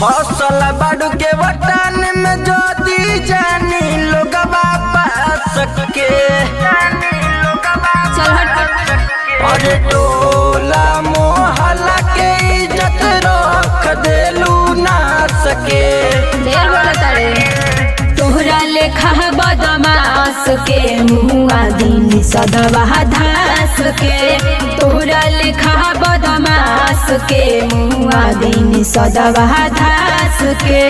फसल बाड़ू के वटान में जो दी जानी लोग पास के और टोला मोहल्ला के इज्जत रख देलू ना सके। तोहरा लेखा बदमाश के मुआ दिन सदवा धास के। तोहरा लेखा बदमाश के मुआ दिन सदवा धास के।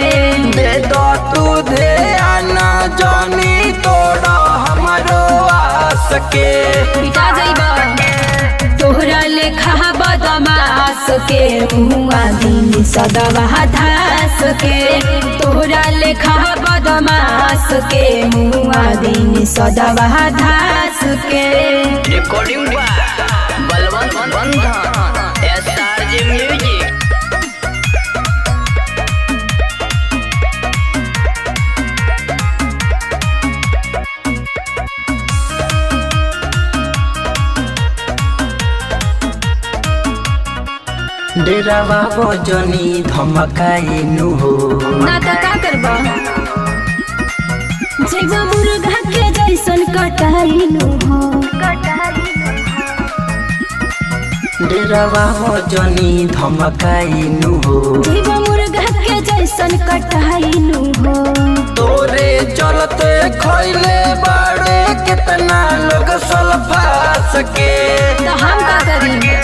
दे दो तू ध्यान जानी तोड़ा हमरो आस के। पिटा जाइबा तोहरा लेखा बदमाश के मुआ दिन सदवा धास के। तोहरा लेखा बदमाश के मुआ दिन सदवा धास के। रिकॉर्डिंग बलवंत बंधन एसआरजे म्यूजिक। डेरावा बजनी धमकाई नु हो ना तो का करबा जेबा मुर्गा के जैसन कटाई नु हो। डेरावा बजनी धमकाई नु हो जेबा मुर्गा के जैसन कटाई नु हो। तोरे चलते खैले बाड़े कितना लोग सल्फास के। तो हम का करी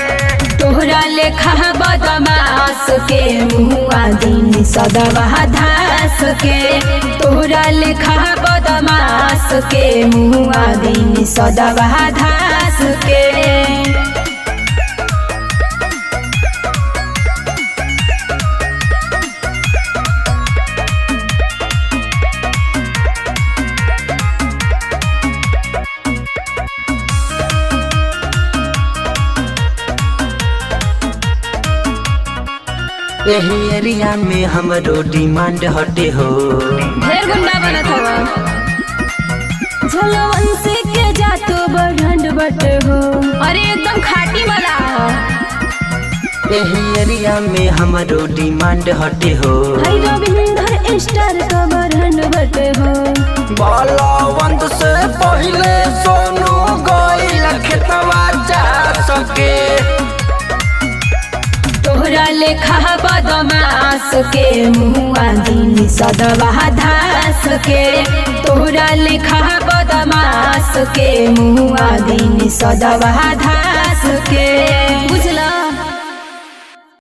तोहरा लेखा बदमाश के मुआ दिन सदवा धास के। तोहरा लेखा बदमाश के मुआ दिन सदवा धास के। यही एरिया में हमरो डिमांड हटे हो। ढेर गुंडा बनत हवा झलवंशी के जातो बढ़ंड बट हो। अरे एकदम खाटी वाला हो। यही एरिया में हमरो डिमांड हटे हो। हाय रविंदर स्टार का बढ़ंड बट हो। बलवंत से पहले सोनू गइल खेतवा जा सके। तोहरा लेखा बदमाश के मुआ दिन सदवा धास के। तोहरा लेखा बदमाश के मुआ दिन सदवा धास के।